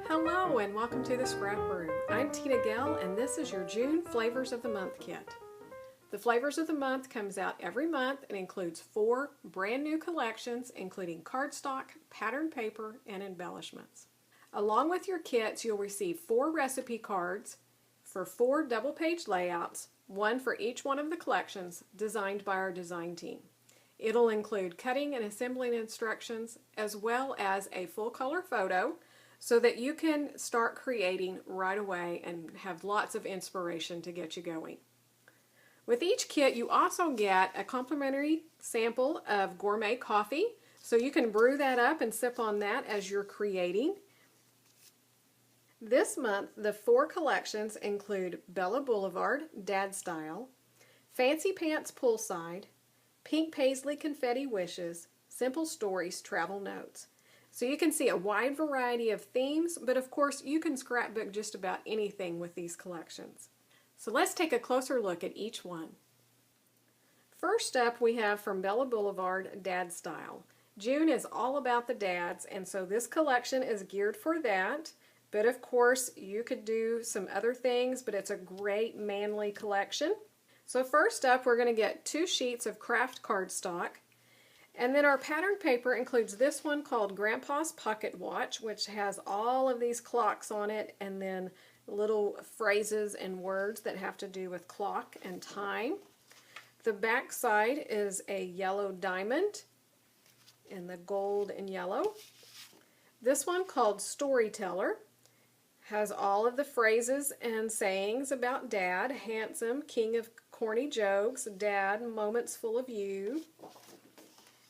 Hello and welcome to the Scrap Room. I'm Tina Gell and this is your June Flavors of the Month kit. The Flavors of the Month comes out every month and includes 4 brand new collections including cardstock, patterned paper, and embellishments. Along with your kits you'll receive 4 recipe cards for 4 double-page layouts, one for each one of the collections designed by our design team. It'll include cutting and assembling instructions as well as a full-color photo so that you can start creating right away and have lots of inspiration to get you going. With each kit you also get a complimentary sample of gourmet coffee, so you can brew that up and sip on that as you're creating. This month the 4 collections include Bella Boulevard Dad Style, Fancy Pants Poolside, Pink Paisley Confetti Wishes, Simple Stories Travel Notes. So you can see a wide variety of themes, but of course you can scrapbook just about anything with these collections. So let's take a closer look at each one. First up we have from Bella Boulevard Dad Style. June is all about the dads, and so this collection is geared for that, but of course you could do some other things, but it's a great manly collection. So first up we're going to get 2 sheets of craft cardstock. And then our patterned paper includes this one called Grandpa's Pocket Watch, which has all of these clocks on it and then little phrases and words that have to do with clock and time. The back side is a yellow diamond in the gold and yellow. This one called Storyteller has all of the phrases and sayings about Dad: handsome, king of corny jokes, Dad, moments full of you.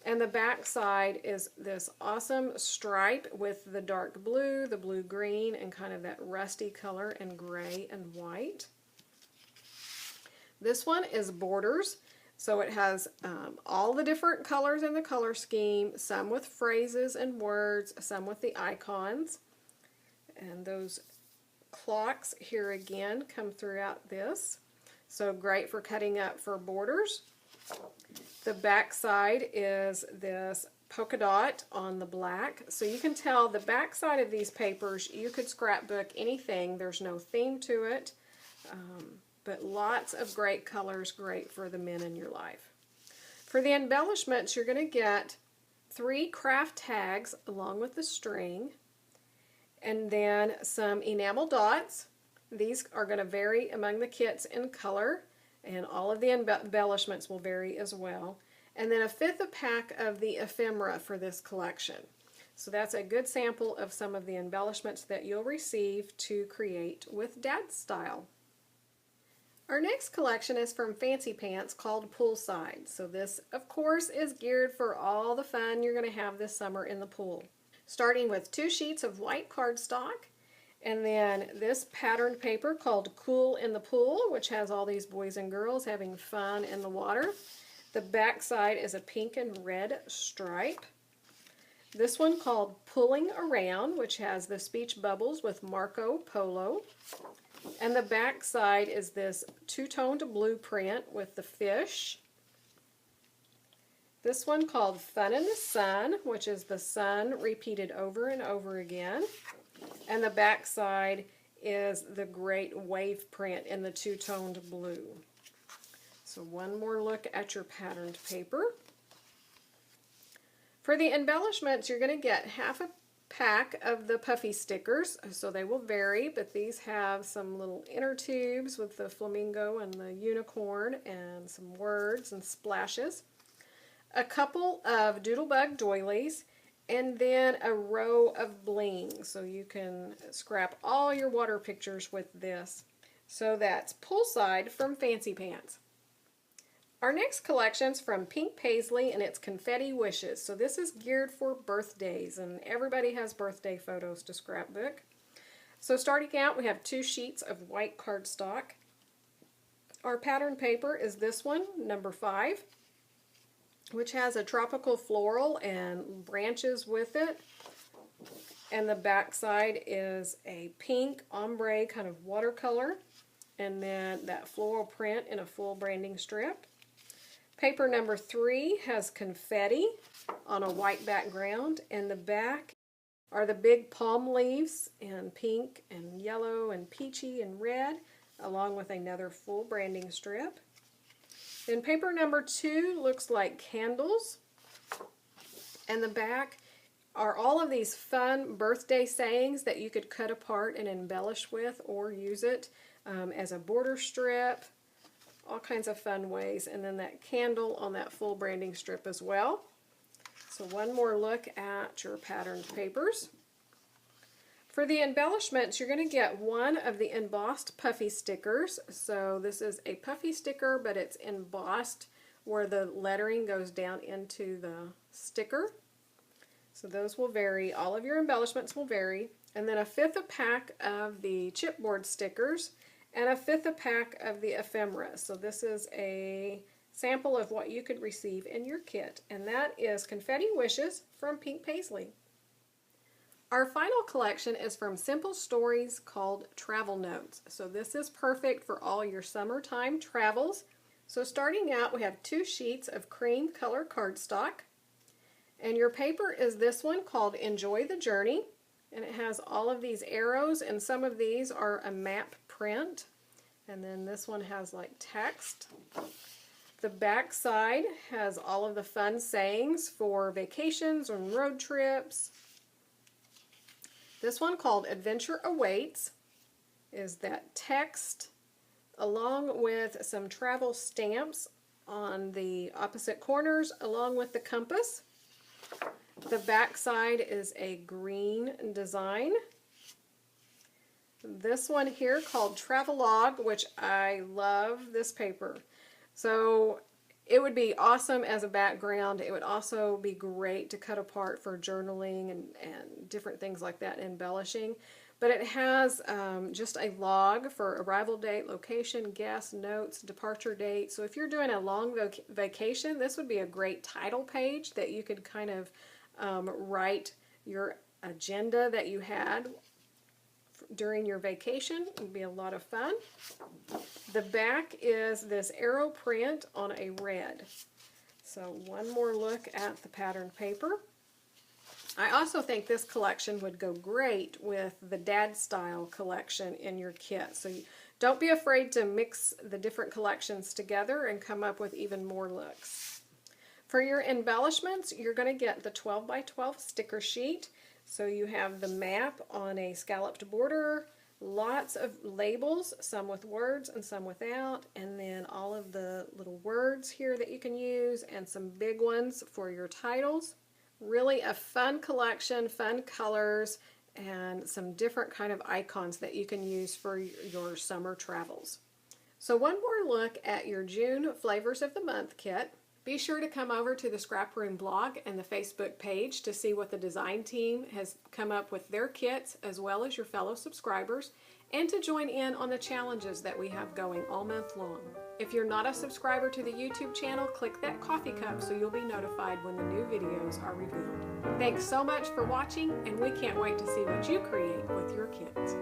And the back side is this awesome stripe with the dark blue, the blue-green, and kind of that rusty color and gray and white. This one is Borders, so it has all the different colors in the color scheme, some with phrases and words, some with the icons. And those clocks here again come throughout this, so great for cutting up for borders. The back side is this polka dot on the black, so you can tell the back side of these papers you could scrapbook anything. There's no theme to it, but lots of great colors, great for the men in your life. For the embellishments you're going to get 3 craft tags along with the string, and then some enamel dots. These are going to vary among the kits in color, and all of the embellishments will vary as well. And then a 1/5 a pack of the ephemera for this collection. So that's a good sample of some of the embellishments that you'll receive to create with Dad Style. Our next collection is from Fancy Pants called Poolside. So this, of course, is geared for all the fun you're going to have this summer in the pool. Starting with 2 sheets of white cardstock, and then this patterned paper called Cool in the Pool, which has all these boys and girls having fun in the water. The back side is a pink and red stripe. This one called Pulling Around, which has the speech bubbles with Marco Polo. And the back side is this 2-toned blue print with the fish. This one called Fun in the Sun, which is the sun repeated over and over again. And the back side is the great wave print in the 2-toned blue. So one more look at your patterned paper. For the embellishments, you're going to get 1/2 a pack of the puffy stickers, so they will vary, but these have some little inner tubes with the flamingo and the unicorn and some words and splashes. A couple of Doodlebug doilies, and then a row of bling, so you can scrap all your water pictures with this. So that's Poolside from Fancy Pants. Our next collection's from Pink Paisley, and it's Confetti Wishes. So this is geared for birthdays, and everybody has birthday photos to scrapbook. So starting out, we have 2 sheets of white cardstock. Our pattern paper is this one, number 5. Which has a tropical floral and branches with it. And the back side is a pink ombre kind of watercolor, and then that floral print in a full branding strip. Paper number 3 has confetti on a white background, and the back are the big palm leaves in pink and yellow and peachy and red, along with another full branding strip. Then paper number 2 looks like candles. And the back are all of these fun birthday sayings that you could cut apart and embellish with, or use it as a border strip, all kinds of fun ways. And then that candle on that full branding strip as well. So one more look at your patterned papers. For the embellishments, you're going to get one of the embossed puffy stickers. So this is a puffy sticker, but it's embossed where the lettering goes down into the sticker. So those will vary. All of your embellishments will vary. And then a 1/5 a pack of the chipboard stickers and a 1/5 a pack of the ephemera. So this is a sample of what you could receive in your kit, and that is Confetti Wishes from Pink Paisley. Our final collection is from Simple Stories called Travel Notes. So this is perfect for all your summertime travels. So starting out, we have 2 sheets of cream color cardstock, and your paper is this one called Enjoy the Journey, and it has all of these arrows, and some of these are a map print, and then this one has like text. The back side has all of the fun sayings for vacations and road trips. This one called Adventure Awaits is that text along with some travel stamps on the opposite corners along with the compass. The back side is a green design. This one here called Travelogue, which I love this paper. So it would be awesome as a background. It would also be great to cut apart for journaling and different things like that, embellishing. But it has just a log for arrival date, location, guests, notes, departure date. So if you're doing a long vacation, this would be a great title page that you could kind of write your agenda that you had during your vacation. It would be a lot of fun. The back is this arrow print on a red. So one more look at the patterned paper. I also think this collection would go great with the dad style collection in your kit. So don't be afraid to mix the different collections together and come up with even more looks. For your embellishments, you're going to get the 12 by 12 sticker sheet. So you have the map on a scalloped border, lots of labels, some with words and some without, and then all of the little words here that you can use, and some big ones for your titles. Really a fun collection, fun colors, and some different kind of icons that you can use for your summer travels. So one more look at your June Flavors of the Month kit. Be sure to come over to the Scrap Room blog and the Facebook page to see what the design team has come up with their kits, as well as your fellow subscribers, and to join in on the challenges that we have going all month long. If you're not a subscriber to the YouTube channel, click that coffee cup so you'll be notified when the new videos are revealed. Thanks so much for watching, and we can't wait to see what you create with your kits.